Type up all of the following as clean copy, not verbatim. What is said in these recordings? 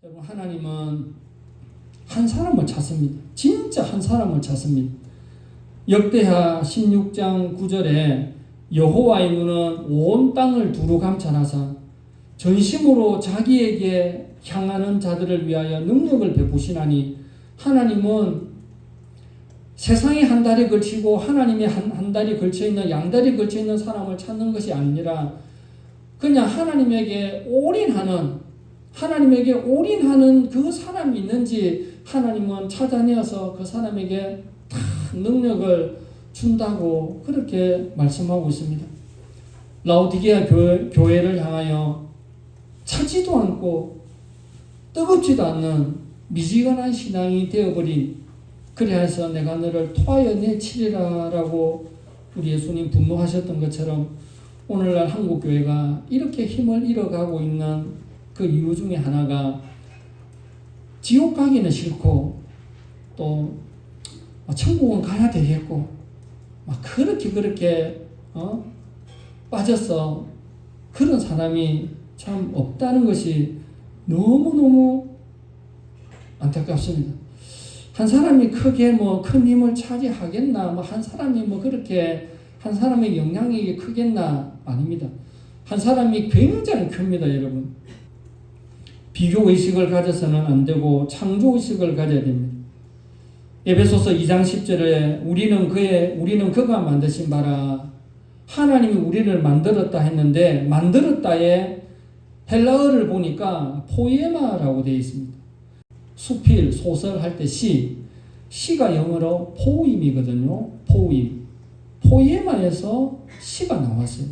여러분, 하나님은 한 사람을 찾습니다. 진짜 한 사람을 찾습니다. 역대하 16장 9절에 여호와의 눈은 온 땅을 두루 감찰하사 전심으로 자기에게 향하는 자들을 위하여 능력을 베푸시나니, 하나님은 세상에 한 달에 걸치고 하나님의 한 달이 걸쳐있는, 양달이 걸쳐있는 사람을 찾는 것이 아니라 그냥 하나님에게 올인하는 그 사람이 있는지 하나님은 찾아내어서 그 사람에게 다 능력을 준다고 그렇게 말씀하고 있습니다. 라오디게아 교회를 향하여 차지도 않고 뜨겁지도 않는 미지근한 신앙이 되어버린, 그래서 내가 너를 토하여 내치리라 라고 우리 예수님 분노하셨던 것처럼 오늘날 한국교회가 이렇게 힘을 잃어가고 있는 그 이유 중에 하나가 지옥 가기는 싫고 또 천국은 가야 되겠고 막 그렇게 빠져서 그런 사람이 참 없다는 것이 너무너무 안타깝습니다. 한 사람이 크게 큰 힘을 차지하겠나, 한 사람이 그렇게 한 사람의 영향력이 크겠나? 아닙니다. 한 사람이 굉장히 큽니다, 여러분. 비교 의식을 가져서는 안 되고 창조 의식을 가져야 됩니다. 에베소서 2장 10절에 우리는 그가 만드신 바라, 하나님이 우리를 만들었다 했는데, 만들었다에 헬라어를 보니까 포에마라고 되어 있습니다. 수필, 소설 할 때 시가 영어로 포임이거든요. 포에마에서 시가 나왔어요.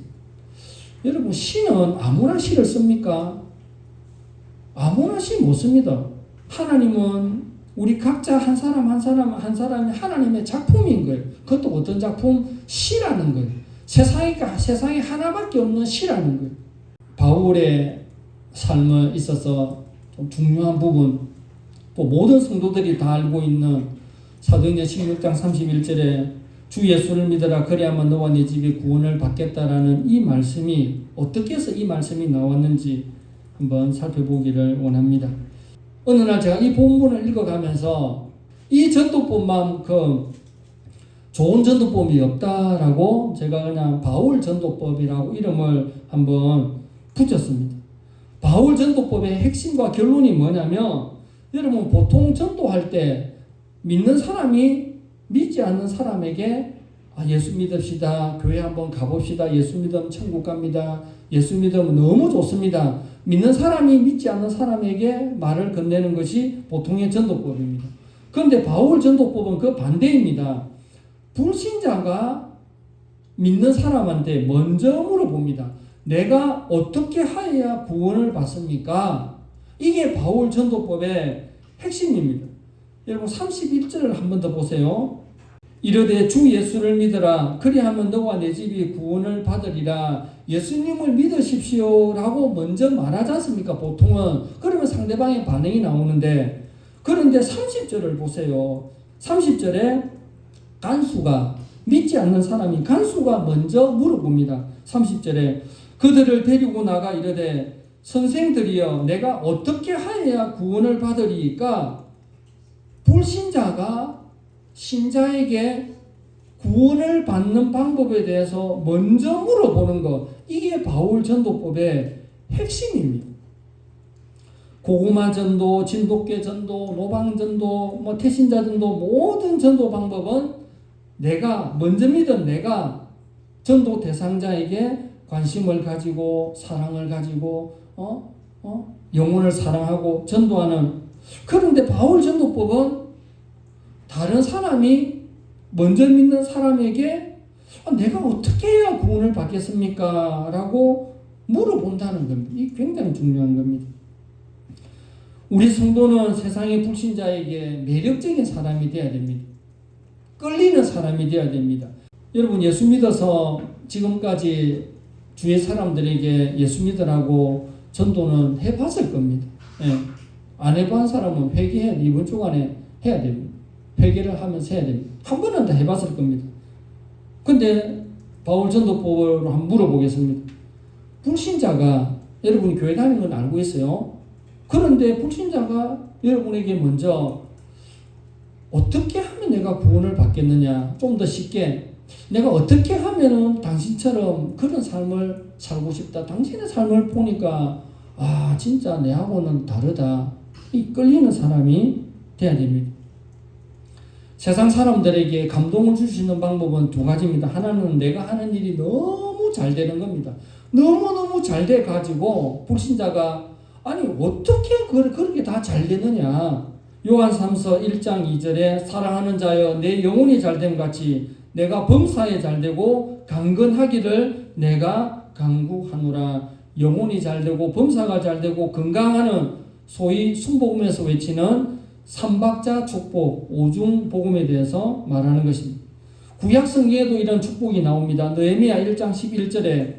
여러분, 시는 아무나 시를 씁니까? 아무나 시 못 씁니다. 하나님은 우리 각자 한 사람이 하나님의 작품인 거예요. 그것도 어떤 작품? 시라는 거예요. 세상에 하나밖에 없는 시라는 거예요. 바울의 삶에 있어서 좀 중요한 부분, 또 모든 성도들이 다 알고 있는 사도행전 16장 31절에 주 예수를 믿어라 그리하면 너와 네 집이 구원을 받겠다라는 이 말씀이 어떻게 해서 이 말씀이 나왔는지 한번 살펴보기를 원합니다. 어느 날 제가 이 본문을 읽어가면서 이 전도법만큼 좋은 전도법이 없다라고 제가 그냥 바울 전도법이라고 이름을 한번 붙였습니다. 바울 전도법의 핵심과 결론이 뭐냐면, 여러분, 보통 전도할 때 믿는 사람이 믿지 않는 사람에게 예수 믿읍시다, 교회 한번 가봅시다, 예수 믿으면 천국 갑니다, 예수 믿으면 너무 좋습니다, 믿는 사람이 믿지 않는 사람에게 말을 건네는 것이 보통의 전도법입니다. 그런데 바울 전도법은 그 반대입니다. 불신자가 믿는 사람한테 먼저 물어봅니다. 내가 어떻게 하여야 구원을 받습니까? 이게 바울 전도법의 핵심입니다. 여러분, 31절을 한 번 더 보세요. 이르되 주 예수를 믿으라 그리하면 너와 내 집이 구원을 받으리라. 예수님을 믿으십시오 라고 먼저 말하지 않습니까? 보통은. 그러면 상대방의 반응이 나오는데, 그런데 30절을 보세요. 30절에 믿지 않는 사람이 간수가 먼저 물어봅니다. 30절에 그들을 데리고 나가 이르되 선생들이여 내가 어떻게 하여야 구원을 받으리까? 불신자가 신자에게 구원을 받는 방법에 대해서 먼저 물어보는 것, 이게 바울 전도법의 핵심입니다. 고구마 전도, 진돗개 전도, 노방 전도, 태신자 전도, 모든 전도 방법은 내가 먼저 믿은 내가 전도 대상자에게 관심을 가지고 사랑을 가지고 영혼을 사랑하고 전도하는. 그런데 바울 전도법은 다른 사람이 먼저 믿는 사람에게 내가 어떻게 해야 구원을 받겠습니까? 라고 물어본다는 겁니다. 이게 굉장히 중요한 겁니다. 우리 성도는 세상의 불신자에게 매력적인 사람이 되어야 됩니다. 끌리는 사람이 되어야 됩니다. 여러분, 예수 믿어서 지금까지 주위 사람들에게 예수 믿으라고 전도는 해봤을 겁니다. 안 해본 사람은 회개해야 돼. 이번 주간에 해야 됩니다. 회개를 하면서 해야 됩니다. 한 번은 다 해봤을 겁니다. 근데 바울 전도법으로 한번 물어보겠습니다. 불신자가, 여러분 교회 다니는 건 알고 있어요? 그런데 불신자가 여러분에게 먼저 어떻게 하면 내가 구원을 받겠느냐, 좀 더 쉽게 내가 어떻게 하면은 당신처럼 그런 삶을 살고 싶다, 당신의 삶을 보니까 진짜 내하고는 다르다, 이 끌리는 사람이 돼야 됩니다. 세상 사람들에게 감동을 줄 수 있는 방법은 두 가지입니다. 하나는 내가 하는 일이 너무 잘 되는 겁니다. 너무너무 잘 돼가지고 불신자가 어떻게 그렇게 다 잘 되느냐, 요한 3서 1장 2절에 사랑하는 자여 내 영혼이 잘됨 같이 내가 범사에 잘되고 강건하기를 내가 강구하노라. 영혼이 잘되고 범사가 잘되고 건강하는 소위 순복음에서 외치는 삼박자 축복, 오중복음에 대해서 말하는 것입니다. 구약성경에도 이런 축복이 나옵니다. 느헤미야 1장 11절에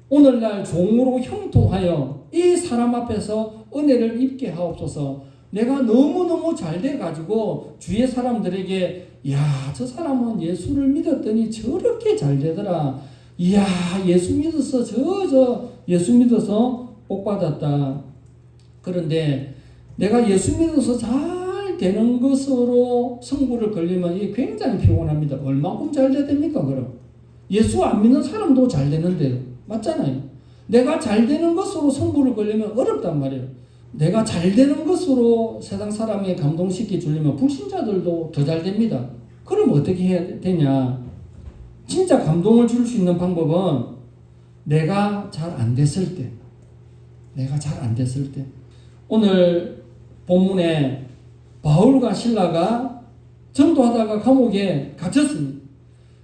오늘날 종으로 형통하여 이 사람 앞에서 은혜를 입게 하옵소서. 내가 너무너무 잘 돼가지고 주위의 사람들에게 저 사람은 예수를 믿었더니 저렇게 잘 되더라. 예수 믿어서 예수 믿어서 복 받았다. 그런데 내가 예수 믿어서 잘 되는 것으로 승부를 걸리면 이게 굉장히 피곤합니다. 얼마큼 잘 돼야 됩니까, 그럼? 예수 안 믿는 사람도 잘 되는데, 맞잖아요. 내가 잘 되는 것으로 승부를 걸리면 어렵단 말이에요. 내가 잘 되는 것으로 세상 사람에 감동시켜 주려면 불신자들도 더 잘 됩니다. 그럼 어떻게 해야 되냐? 진짜 감동을 줄 수 있는 방법은 내가 잘 안 됐을 때, 오늘 본문에 바울과 실라가 전도하다가 감옥에 갇혔습니다.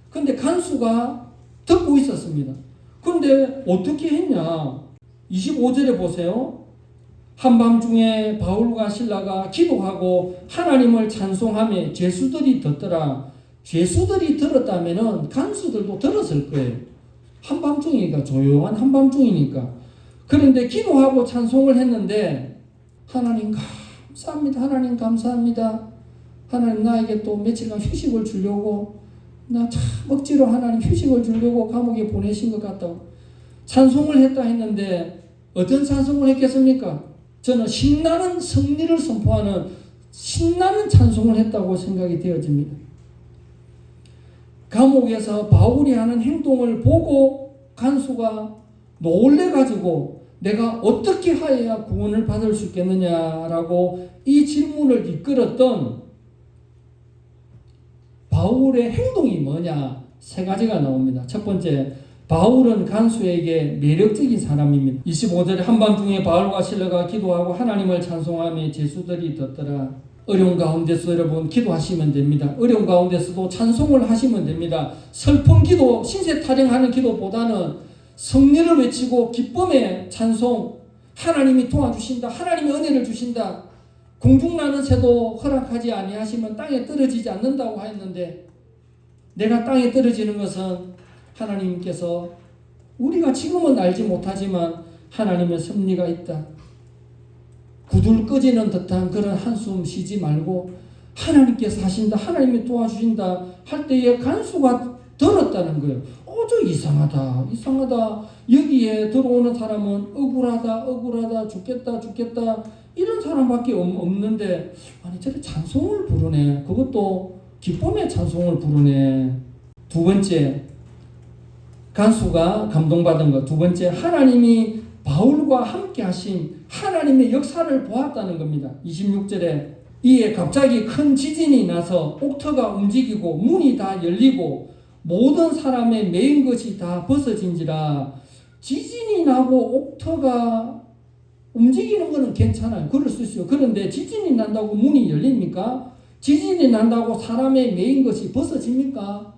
그런데 간수가 듣고 있었습니다. 그런데 어떻게 했냐? 25절에 보세요. 한밤중에 바울과 실라가 기도하고 하나님을 찬송하며 죄수들이 듣더라. 죄수들이 들었다면은 간수들도 들었을 거예요. 한밤중이니까, 조용한 한밤중이니까. 그런데 기도하고 찬송을 했는데 하나님 감사합니다. 하나님 감사합니다. 하나님 나에게 또 며칠간 휴식을 주려고, 나 참 억지로 하나님 휴식을 주려고 감옥에 보내신 것 같다고 찬송을 했다 했는데 어떤 찬송을 했겠습니까? 저는 신나는 승리를 선포하는 신나는 찬송을 했다고 생각이 되어집니다. 감옥에서 바울이 하는 행동을 보고 간수가 놀래가지고 내가 어떻게 하여야 구원을 받을 수 있겠느냐라고 이 질문을 이끌었던 바울의 행동이 뭐냐? 세 가지가 나옵니다. 첫 번째, 바울은 간수에게 매력적인 사람입니다. 25절에 한밤중에 바울과 실라가 기도하고 하나님을 찬송하며 죄수들이 듣더라. 어려운 가운데서 여러분 기도하시면 됩니다. 어려운 가운데서도 찬송을 하시면 됩니다. 슬픈 기도, 신세 타령하는 기도보다는 승리를 외치고 기쁨의 찬송, 하나님이 도와주신다, 하나님이 은혜를 주신다, 공중나는 새도 허락하지 아니하시면 땅에 떨어지지 않는다고 하였는데 내가 땅에 떨어지는 것은 하나님께서 우리가 지금은 알지 못하지만 하나님의 섭리가 있다. 구둘 꺼지는 듯한 그런 한숨 쉬지 말고 하나님께서 하신다, 하나님이 도와주신다 할 때에 간수가 들었다는 거예요. 저 이상하다. 여기에 들어오는 사람은 억울하다, 죽겠다 이런 사람밖에 없는데 저래 찬송을 부르네. 그것도 기쁨의 찬송을 부르네. 두 번째, 간수가 감동받은 것. 두 번째, 하나님이 바울과 함께 하신 하나님의 역사를 보았다는 겁니다. 26절에 이에 갑자기 큰 지진이 나서 옥터가 움직이고 문이 다 열리고 모든 사람의 매인 것이 다 벗어진지라. 지진이 나고 옥터가 움직이는 것은 괜찮아요. 그럴 수 있어요. 그런데 지진이 난다고 문이 열립니까? 지진이 난다고 사람의 매인 것이 벗어집니까?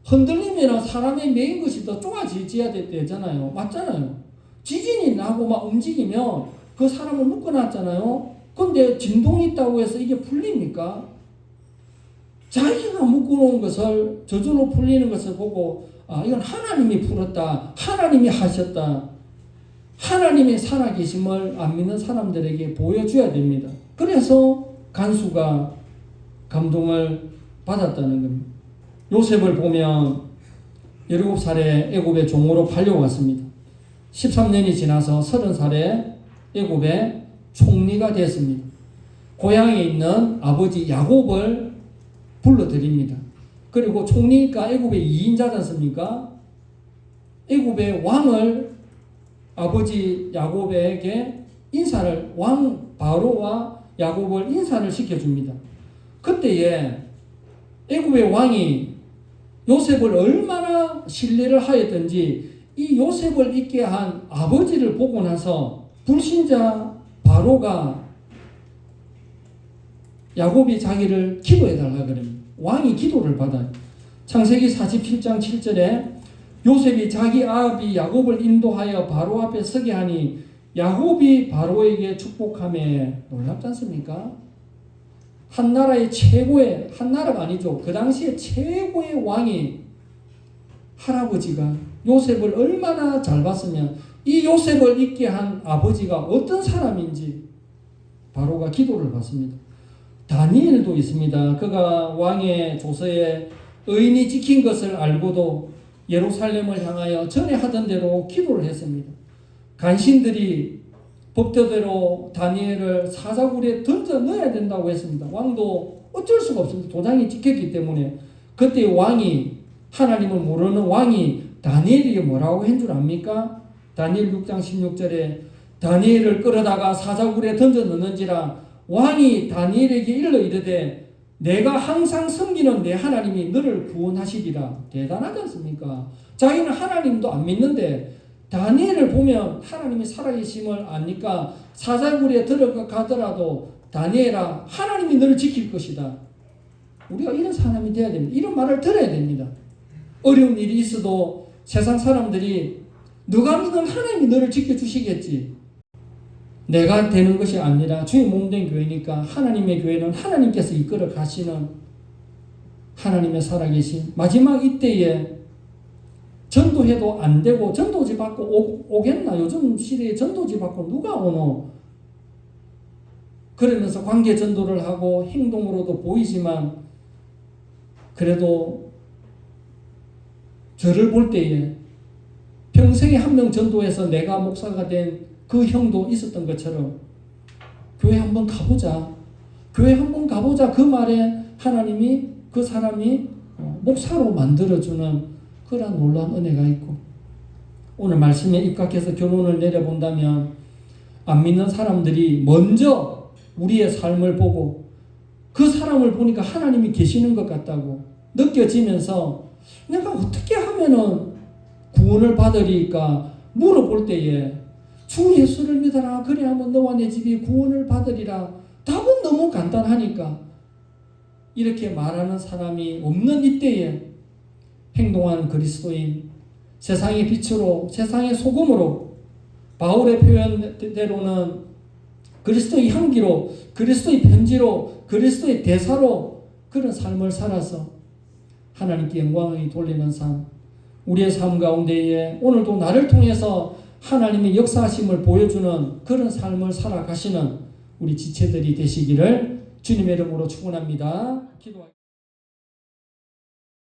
흔들리면 사람의 매인 것이 더 좁아져야 되잖아요. 맞잖아요. 지진이 나고 막 움직이면 그 사람을 묶어놨잖아요. 근데 진동이 있다고 해서 이게 풀립니까? 자기가 묶어놓은 것을 저절로 풀리는 것을 보고 이건 하나님이 풀었다, 하나님이 하셨다, 하나님의 살아계심을 안 믿는 사람들에게 보여줘야 됩니다. 그래서 간수가 감동을 받았다는 겁니다. 요셉을 보면 17살에 애굽의 종으로 팔려왔습니다. 13년이 지나서 30살에 애굽의 총리가 됐습니다. 고향에 있는 아버지 야곱을 불러드립니다. 그리고 총리니까 애굽의 2인자지 않습니까? 애굽의 왕을 아버지 야곱에게 인사를, 왕 바로와 야곱을 인사를 시켜줍니다. 그때에 애굽의 왕이 요셉을 얼마나 신뢰를 하였던지 이 요셉을 있게 한 아버지를 보고 나서 불신자 바로가 야곱이 자기를 기도해달라 그럽니다. 왕이 기도를 받아요. 창세기 47장 7절에 요셉이 자기 아비 야곱을 인도하여 바로 앞에 서게 하니 야곱이 바로에게 축복하며, 놀랍지 않습니까? 한 나라의 최고의, 한 나라가 아니죠. 그 당시에 최고의 왕이 할아버지가 요셉을 얼마나 잘 봤으면 이 요셉을 있게 한 아버지가 어떤 사람인지 바로가 기도를 받습니다. 다니엘도 있습니다. 그가 왕의 조서에 의인이 지킨 것을 알고도 예루살렘을 향하여 전에 하던 대로 기도를 했습니다. 간신들이 법대로 다니엘을 사자굴에 던져 넣어야 된다고 했습니다. 왕도 어쩔 수가 없습니다. 도장이 찍혔기 때문에. 그때 왕이, 하나님을 모르는 왕이 다니엘에게 뭐라고 한 줄 압니까? 다니엘 6장 16절에 다니엘을 끌어다가 사자굴에 던져 넣는지라 왕이 다니엘에게 일러 이르되 내가 항상 섬기는 내 하나님이 너를 구원하시리라. 대단하지 않습니까? 자기는 하나님도 안 믿는데 다니엘을 보면 하나님이 살아계심을 아니까 사자굴에 들어가더라도 다니엘아, 하나님이 너를 지킬 것이다. 우리가 이런 사람이 돼야 됩니다. 이런 말을 들어야 됩니다. 어려운 일이 있어도 세상 사람들이 너가 믿는 하나님이 너를 지켜주시겠지. 내가 되는 것이 아니라 주의 몸된 교회니까 하나님의 교회는 하나님께서 이끌어 가시는 하나님의 살아계신 마지막 이때에 전도해도 안 되고 전도지 받고 오겠나? 요즘 시대에 전도지 받고 누가 오노? 그러면서 관계 전도를 하고 행동으로도 보이지만 그래도 저를 볼 때에 평생에 한 명 전도해서 내가 목사가 된 그 형도 있었던 것처럼 교회 한번 가보자. 교회 한번 가보자. 그 말에 하나님이 그 사람이 목사로 만들어주는 그런 놀라운 은혜가 있고, 오늘 말씀에 입각해서 결론을 내려본다면 안 믿는 사람들이 먼저 우리의 삶을 보고 그 사람을 보니까 하나님이 계시는 것 같다고 느껴지면서 내가 어떻게 하면은 구원을 받으리까 물어볼 때에 주 예수를 믿어라. 그래야만 너와 내 집이 구원을 받으리라. 답은 너무 간단하니까 이렇게 말하는 사람이 없는 이때에 행동하는 그리스도인, 세상의 빛으로, 세상의 소금으로, 바울의 표현대로는 그리스도의 향기로, 그리스도의 편지로, 그리스도의 대사로 그런 삶을 살아서 하나님께 영광을 돌리는 삶, 우리의 삶 가운데에 오늘도 나를 통해서 하나님의 역사하심을 보여주는 그런 삶을 살아가시는 우리 지체들이 되시기를 주님의 이름으로 축원합니다. 기도하겠습니다.